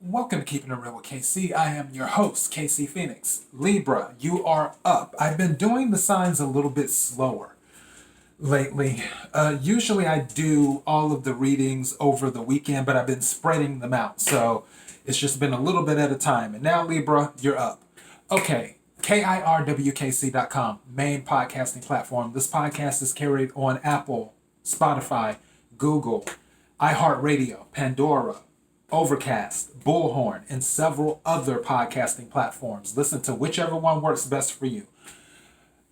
Welcome to Keeping It Real with KC. I am your host, KC Phoenix. Libra, you are up. I've been doing the signs a little bit slower lately. Usually I do all of the readings over the weekend, but I've been spreading them out. So it's just been a little bit at a time. And now, Libra, you're up. Okay, kirwkc.com, main podcasting platform. This podcast is carried on Apple, Spotify, Google, iHeartRadio, Pandora, Overcast, Bullhorn, and several other podcasting platforms. Listen to whichever one works best for you.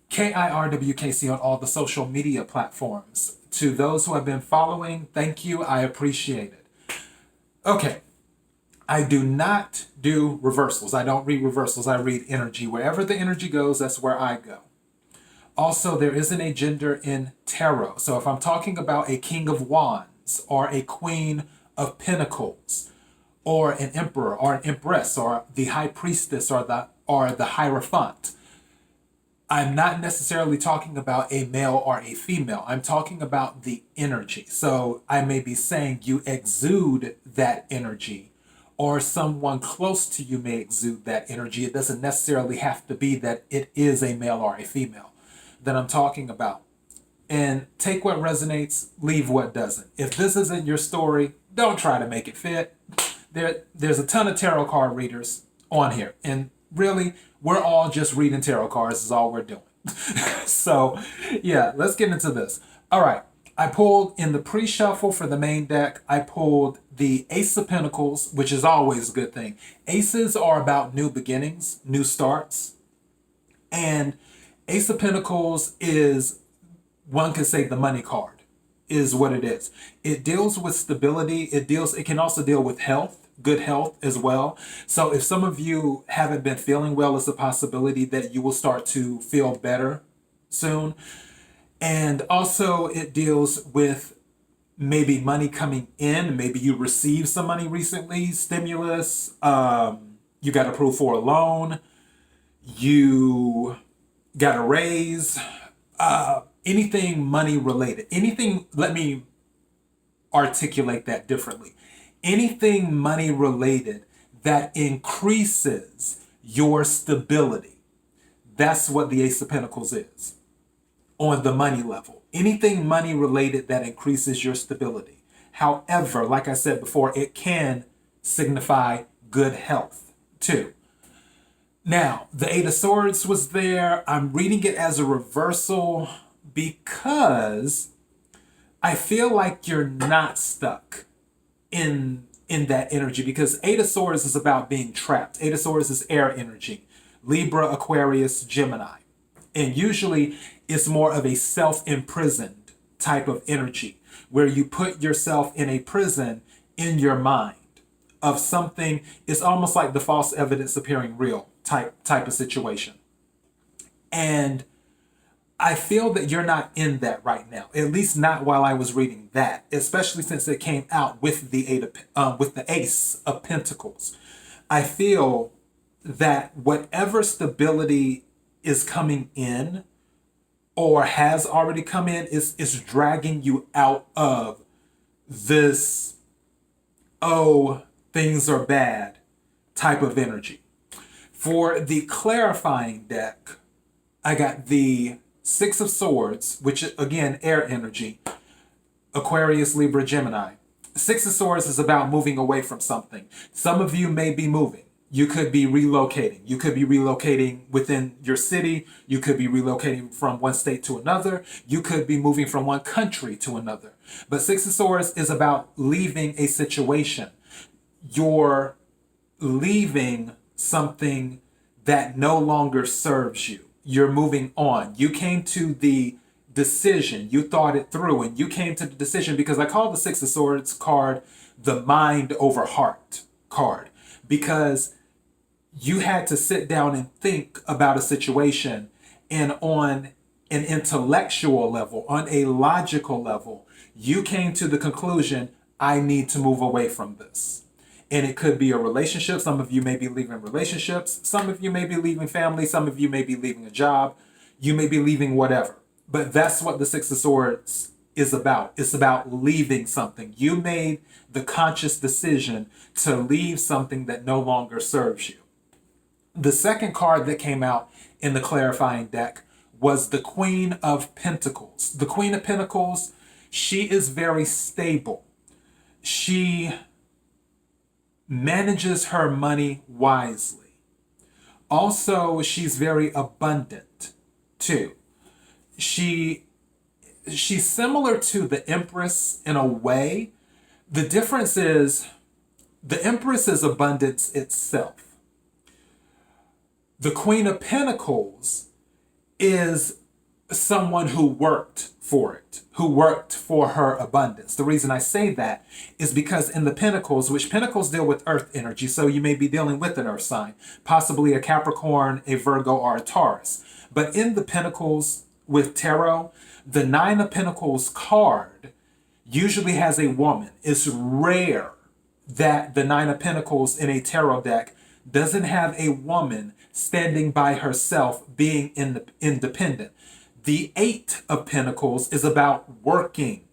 KIRWKC on all the social media platforms. To those who have been following, thank you. I appreciate it. Okay. I do not do reversals. I don't read reversals. I read energy. Wherever the energy goes, that's where I go. Also, there isn't a gender in tarot. So if I'm talking about a King of Wands or a Queen of Pentacles or an Emperor or an Empress or the High Priestess or the Hierophant, I'm not necessarily talking about a male or a female. I'm talking about the energy. So I may be saying you exude that energy, or someone close to you may exude that energy. It doesn't necessarily have to be that it is a male or a female that I'm talking about. And take what resonates, leave what doesn't. If this isn't your story, don't try to make it fit. There's a ton of tarot card readers on here. And really, we're all just reading tarot cards is all we're doing. So, yeah, let's get into this. All right. I pulled in the pre-shuffle for the main deck. I pulled the Ace of Pentacles, which is always a good thing. Aces are about new beginnings, new starts. And Ace of Pentacles is, one could say, the money card is what it is. It deals with stability. It can also deal with health, good health as well. So if some of you haven't been feeling well, it's a possibility that you will start to feel better soon. And also it deals with maybe money coming in. Maybe you received some money recently, stimulus, you got approved for a loan, you got a raise, anything money related. Anything, let me articulate that differently. Anything money related that increases your stability. That's what the Ace of Pentacles is. On the money level, anything money related that increases your stability. However, like I said before, it can signify good health too. Now, the Eight of Swords was there. I'm reading it as a reversal because I feel like you're not stuck in that energy, because Eight of Swords is about being trapped. Eight of Swords is air energy. Libra, Aquarius, Gemini. And usually it's more of a self-imprisoned type of energy where you put yourself in a prison in your mind of something. It's almost like the false evidence appearing real type of situation. And I feel that you're not in that right now, at least not while I was reading that, especially since it came out with the Ace of Pentacles. I feel that whatever stability is coming in or has already come in is dragging you out of this, oh, things are bad type of energy. For the clarifying deck, I got the Six of Swords, which again, air energy, Aquarius, Libra, Gemini. Six of Swords is about moving away from something. Some of you may be moving. You could be relocating. You could be relocating within your city. You could be relocating from one state to another. You could be moving from one country to another. But Six of Swords is about leaving a situation. You're leaving something that no longer serves you. You're moving on. You came to the decision. You thought it through and you came to the decision, because I call the Six of Swords card the mind over heart card, because you had to sit down and think about a situation, and on an intellectual level, on a logical level, you came to the conclusion, I need to move away from this. And it could be a relationship. Some of you may be leaving relationships. Some of you may be leaving family. Some of you may be leaving a job. You may be leaving whatever. But that's what the Six of Swords is about. It's about leaving something. You made the conscious decision to leave something that no longer serves you. The second card that came out in the clarifying deck was the Queen of Pentacles. The Queen of Pentacles, she is very stable. She manages her money wisely. Also, she's very abundant too. She's similar to the Empress in a way. The difference is the Empress is abundance itself. The Queen of Pentacles is someone who worked for it, who worked for her abundance. The reason I say that is because in the Pentacles, which Pentacles deal with earth energy, so you may be dealing with an earth sign, possibly a Capricorn, a Virgo, or a Taurus. But in the Pentacles with tarot, the Nine of Pentacles card usually has a woman. It's rare that the Nine of Pentacles in a tarot deck doesn't have a woman standing by herself, being independent. The Eight of Pentacles is about working.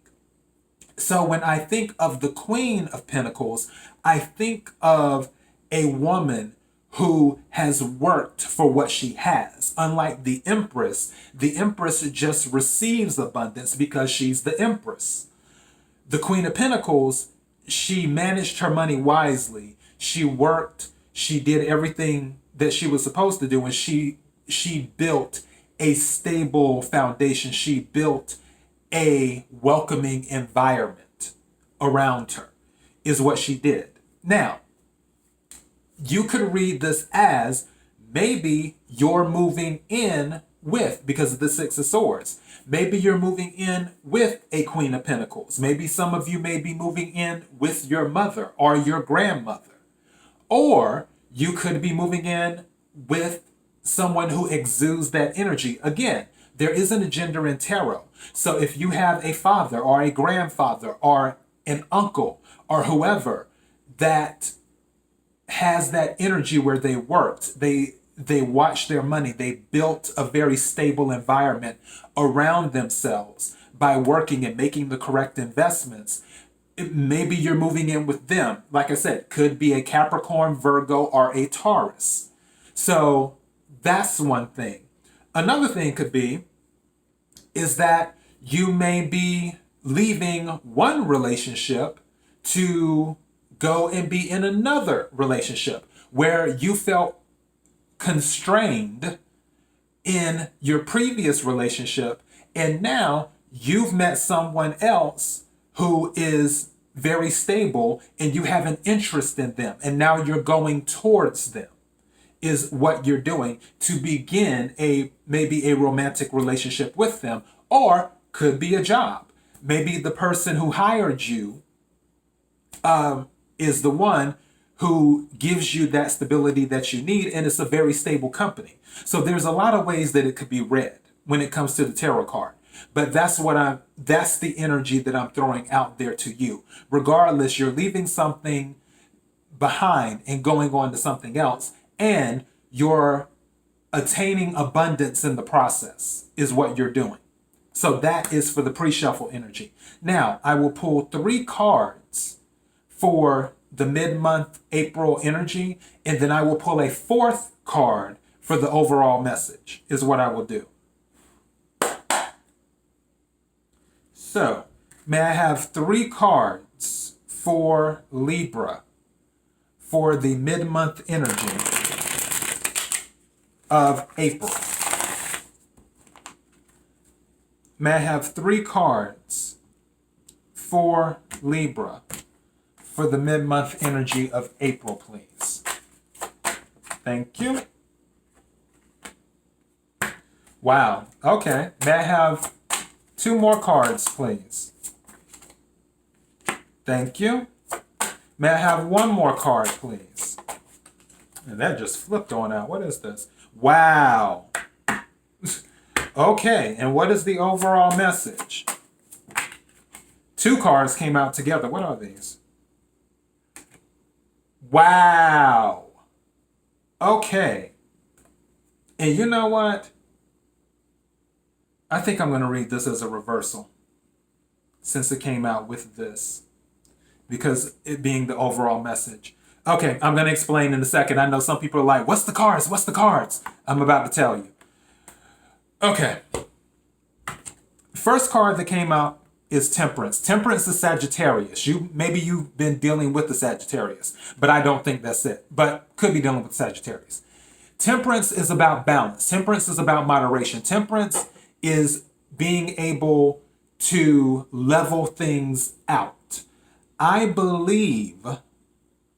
So when I think of the Queen of Pentacles, I think of a woman who has worked for what she has. Unlike the Empress just receives abundance because she's the Empress. The Queen of Pentacles, she managed her money wisely. She worked, she did everything that she was supposed to do, and she built a stable foundation. She built a welcoming environment around her, is what she did. Now, you could read this as maybe you're moving in with, because of the Six of Swords, maybe you're moving in with a Queen of Pentacles. Maybe some of you may be moving in with your mother or your grandmother. Or you could be moving in with someone who exudes that energy. Again, there isn't a gender in tarot. So if you have a father or a grandfather or an uncle or whoever that has that energy where they worked, they watched their money, they built a very stable environment around themselves by working and making the correct investments, maybe you're moving in with them. Like I said, could be a Capricorn, Virgo, or a Taurus. So that's one thing. Another thing could be is that you may be leaving one relationship to go and be in another relationship where you felt constrained in your previous relationship, and now you've met someone else who is very stable and you have an interest in them, and now you're going towards them, is what you're doing to begin maybe a romantic relationship with them, or could be a job. Maybe the person who hired you is the one who gives you that stability that you need, and it's a very stable company. So there's a lot of ways that it could be read when it comes to the tarot card. But that's the energy that I'm throwing out there to you. Regardless, you're leaving something behind and going on to something else, and you're attaining abundance in the process is what you're doing. So that is for the pre-shuffle energy. Now, I will pull 3 cards for the mid-month April energy, and then I will pull a 4th card for the overall message, is what I will do. So, may I have 3 cards for Libra for the mid-month energy of April? May I have 3 cards for Libra for the mid-month energy of April, please? Thank you. Wow. Okay. May I have 2 more cards, please? Thank you. May I have 1 more card, please? And that just flipped on out. What is this? Wow. Okay. And what is the overall message? 2 cards came out together. What are these? Wow. Okay. And you know what? I think I'm going to read this as a reversal. since it came out with this, because it being the overall message. Okay, I'm going to explain in a second. I know some people are like, what's the cards? What's the cards? I'm about to tell you. Okay. First card that came out is Temperance. Temperance is Sagittarius. Maybe you've been dealing with the Sagittarius, but I don't think that's it. But could be dealing with Sagittarius. Temperance is about balance. Temperance is about moderation. Temperance is being able to level things out. I believe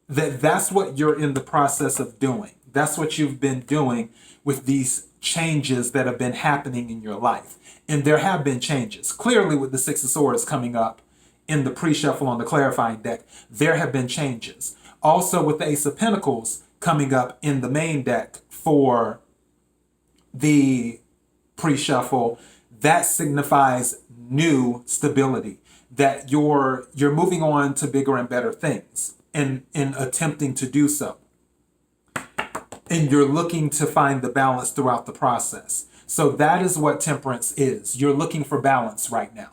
that that's what you're in the process of doing. That's what you've been doing with these changes that have been happening in your life. And there have been changes. Clearly, with the Six of Swords coming up in the pre-shuffle on the clarifying deck, there have been changes. Also, with the Ace of Pentacles coming up in the main deck for the pre-shuffle, that signifies new stability, that you're moving on to bigger and better things in attempting to do so. And you're looking to find the balance throughout the process. So that is what Temperance is. You're looking for balance right now.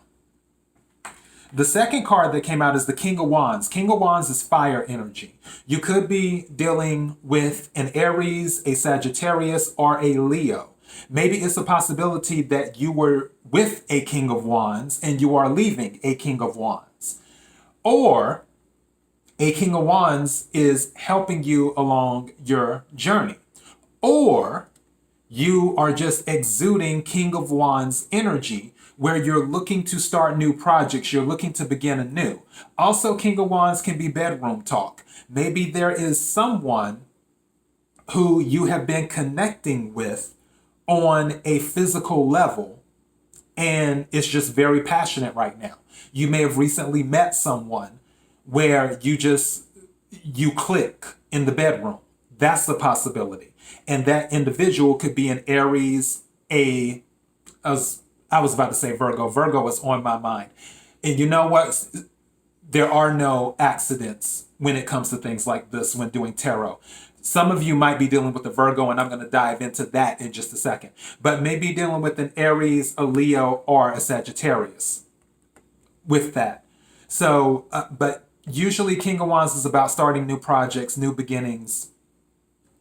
The second card that came out is the King of Wands. King of Wands is fire energy. You could be dealing with an Aries, a Sagittarius, or a Leo. Maybe it's a possibility that you were with a King of Wands and you are leaving a King of Wands. Or a King of Wands is helping you along your journey. Or you are just exuding King of Wands energy where you're looking to start new projects. You're looking to begin anew. Also, King of Wands can be bedroom talk. Maybe there is someone who you have been connecting with on a physical level and it's just very passionate right now. You may have recently met someone where you click in the bedroom. That's a possibility. And that individual could be an Aries, I was about to say Virgo. Virgo is on my mind. And you know what? There are no accidents when it comes to things like this when doing tarot. Some of you might be dealing with a Virgo, and I'm going to dive into that in just a second. But maybe dealing with an Aries, a Leo, or a Sagittarius with that. So, but usually King of Wands is about starting new projects, new beginnings,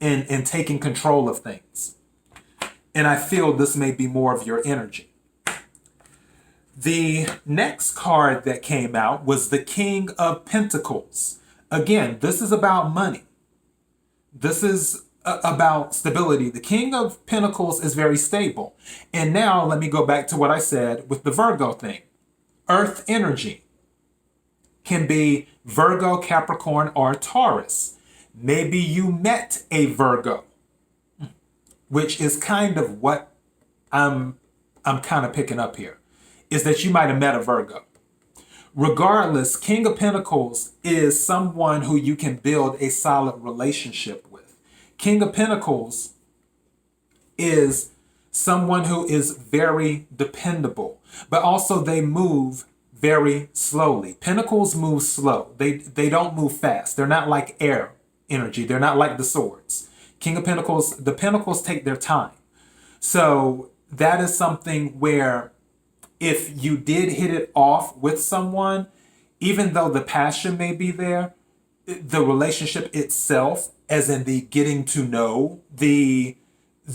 and taking control of things. And I feel this may be more of your energy. The next card that came out was the King of Pentacles. Again, this is about money. This is about stability. The King of Pentacles is very stable. And now let me go back to what I said with the Virgo thing. Earth energy can be Virgo, Capricorn, or Taurus. Maybe you met a Virgo, which is kind of what I'm kind of picking up here, is that you might have met a Virgo. Regardless, King of Pentacles is someone who you can build a solid relationship with. King of Pentacles is someone who is very dependable, but also they move very slowly. Pentacles move slow. They don't move fast. They're not like air energy. They're not like the swords. King of Pentacles, the Pentacles take their time. So that is something where if you did hit it off with someone, even though the passion may be there, the relationship itself, as in the getting to know, the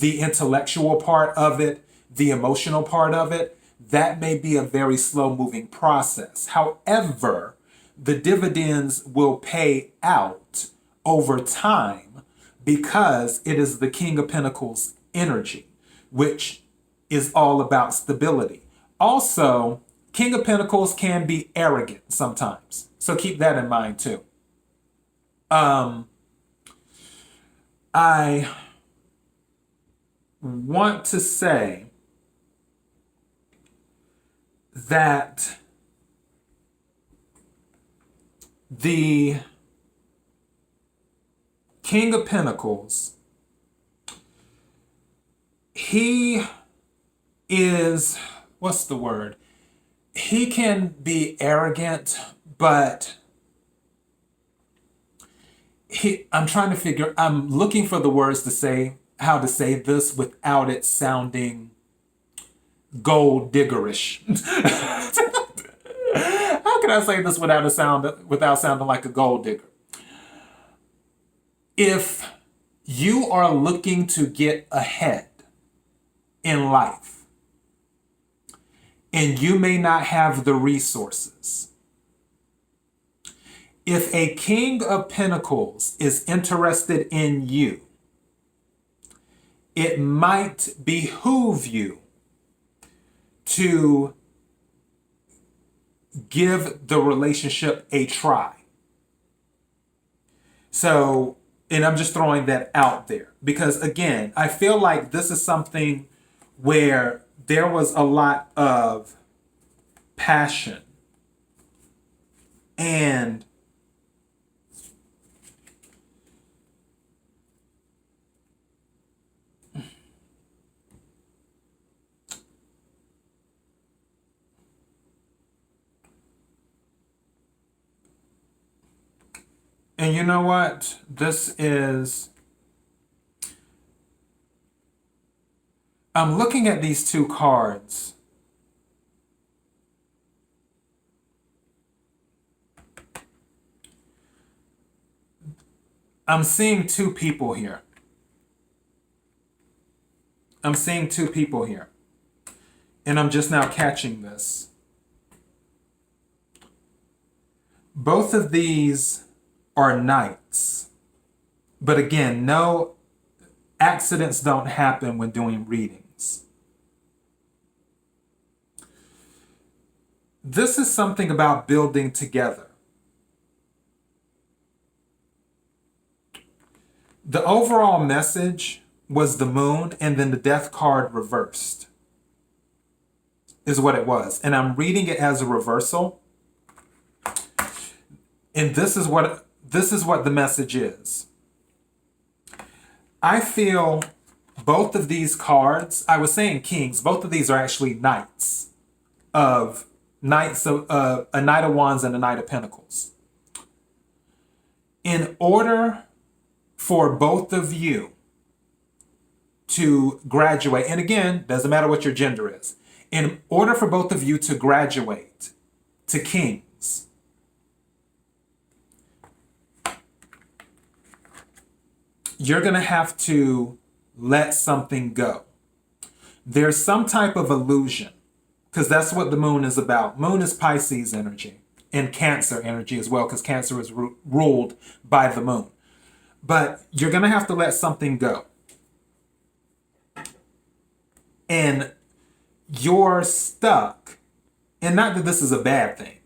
intellectual part of it, the emotional part of it, that may be a very slow moving process. However, the dividends will pay out over time because it is the King of Pentacles energy, which is all about stability. Also, King of Pentacles can be arrogant sometimes. So keep that in mind too. I want to say that the King of Pentacles, he is, what's the word? He can be arrogant, but I'm looking for the words to say, how to say this without it sounding gold diggerish. can I say this without sounding like a gold digger? If you are looking to get ahead in life and you may not have the resources, if a King of Pentacles is interested in you, it might behoove you to give the relationship a try. So, and I'm just throwing that out there because, again, I feel like this is something where there was a lot of passion and you know what? I'm looking at these two cards. I'm seeing two people here. I'm seeing two people here. And I'm just now catching this. Both of these are knights. But again, no accidents don't happen when doing readings. This is something about building together. The overall message was the moon and then the death card reversed is what it was. And I'm reading it as a reversal. And this is what the message is. I feel both of these cards, I was saying kings, both of these are actually knights, a knight of wands and a knight of pentacles. In order for both of you to graduate, and again, doesn't matter what your gender is, in order for both of you to graduate to kings, you're going to have to let something go. There's some type of illusion, because that's what the moon is about. Moon is Pisces energy and Cancer energy as well, because Cancer is ruled by the moon. But you're going to have to let something go. And you're stuck. And not that this is a bad thing.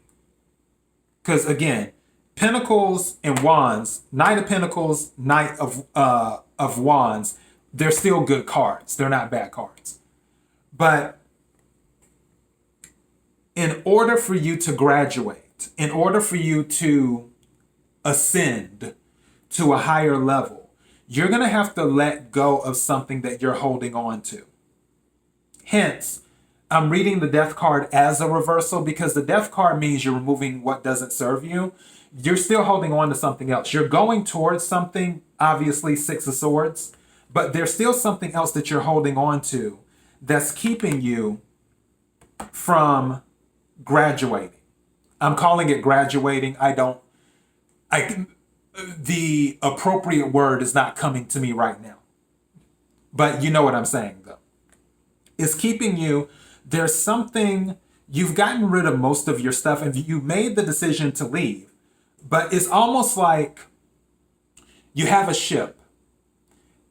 Because again, Pentacles and Wands, Knight of Pentacles, Knight of Wands, they're still good cards. They're not bad cards. But in order for you to graduate, in order for you to ascend to a higher level, you're going to have to let go of something that you're holding on to. Hence, I'm reading the death card as a reversal because the death card means you're removing what doesn't serve you. You're still holding on to something else. You're going towards something, obviously Six of Swords, but there's still something else that you're holding on to that's keeping you from graduating. I'm calling it graduating. The appropriate word is not coming to me right now. But you know what I'm saying, though. It's keeping you, there's something, you've gotten rid of most of your stuff and you made the decision to leave. But it's almost like you have a ship.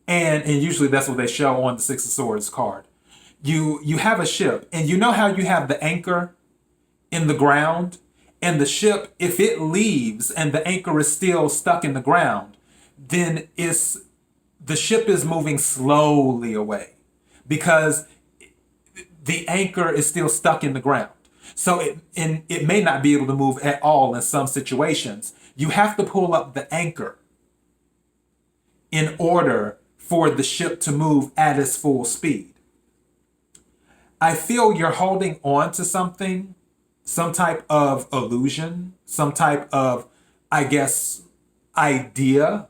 And usually that's what they show on the Six of Swords card. You have a ship, and you know how you have the anchor in the ground? And the ship, if it leaves and the anchor is still stuck in the ground, then the ship is moving slowly away because the anchor is still stuck in the ground. So it may not be able to move at all in some situations. You have to pull up the anchor in order for the ship to move at its full speed. I feel you're holding on to something, some type of illusion, some type of, I guess, idea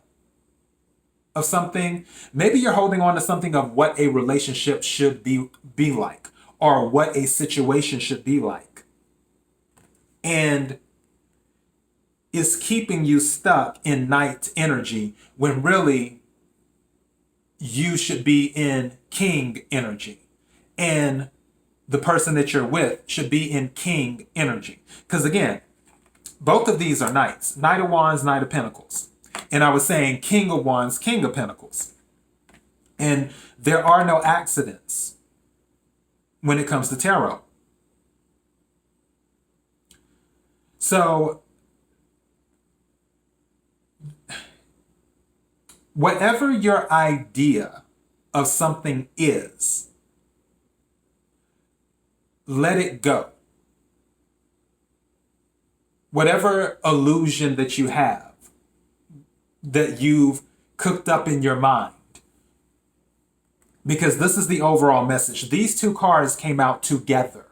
of something. Maybe you're holding on to something of what a relationship should be like, or what a situation should be like. And is keeping you stuck in night energy when really you should be in king energy. And the person that you're with should be in king energy. Because again, both of these are knights. Knight of Wands, Knight of Pentacles. And I was saying King of Wands, King of Pentacles. And there are no accidents when it comes to tarot. So, whatever your idea of something is, let it go. Whatever illusion that you have, that you've cooked up in your mind, because this is the overall message. These two cards came out together.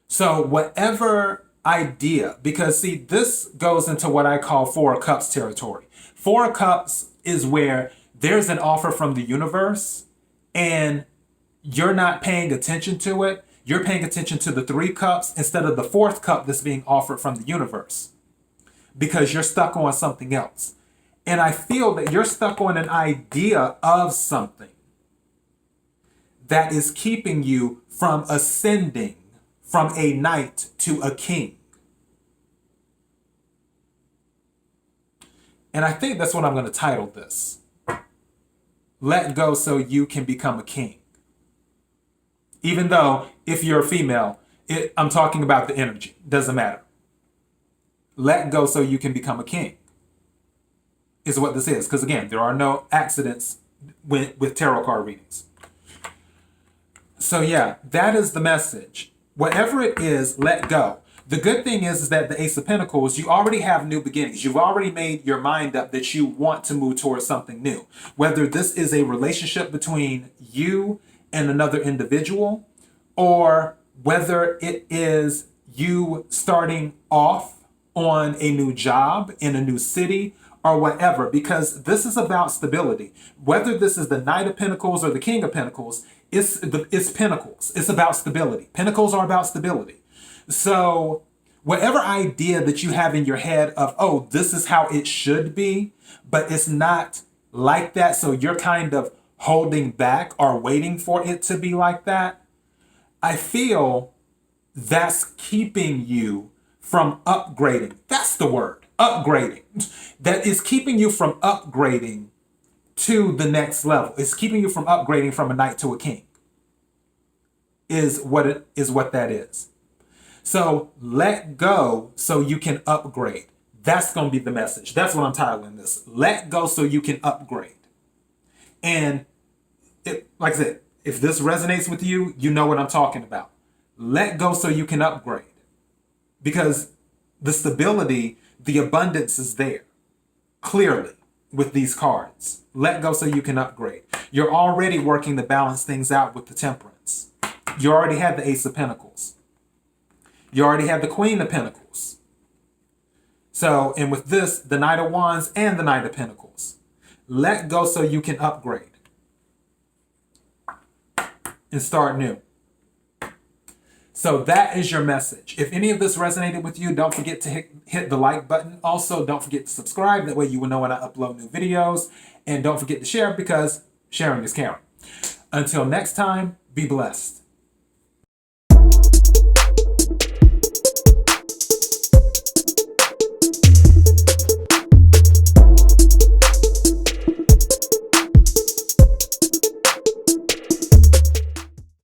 So whatever idea, because see, this goes into what I call Four of Cups territory. Four of Cups is where there's an offer from the universe and you're not paying attention to it. You're paying attention to the Three Cups instead of the fourth cup that's being offered from the universe, because you're stuck on something else. And I feel that you're stuck on an idea of something that is keeping you from ascending from a knight to a king. And I think that's what I'm going to title this. Let go so you can become a king. Even though if you're a female, I'm talking about the energy. Doesn't matter. Let go so you can become a king is what this is. Because again, there are no accidents with tarot card readings. So yeah, that is the message. Whatever it is, let go. The good thing is that the Ace of Pentacles, you already have new beginnings. You've already made your mind up that you want to move towards something new. Whether this is a relationship between you and another individual, or whether it is you starting off on a new job in a new city or whatever, because this is about stability. Whether this is the Knight of Pentacles or the King of Pentacles, it's Pentacles. It's about stability. Pentacles are about stability. So whatever idea that you have in your head of, oh, this is how it should be, but it's not like that, so you're kind of holding back or waiting for it to be like that, I feel that's keeping you from upgrading. That's the word, upgrading. That is keeping you from upgrading to the next level. It's keeping you from upgrading from a knight to a king. Is what that is. So let go so you can upgrade. That's going to be the message. That's what I'm titling this. Let go so you can upgrade. And like I said, if this resonates with you, you know what I'm talking about. Let go so you can upgrade. Because the stability, the abundance is there. Clearly with these cards. Let go so you can upgrade. You're already working to balance things out with the Temperance. You already had the Ace of Pentacles. You already have the Queen of Pentacles. So, and with this, the Knight of Wands and the Knight of Pentacles. Let go so you can upgrade and start new. So that is your message. If any of this resonated with you, don't forget to hit the like button. Also, don't forget to subscribe. That way you will know when I upload new videos. And don't forget to share, because sharing is caring. Until next time, be blessed.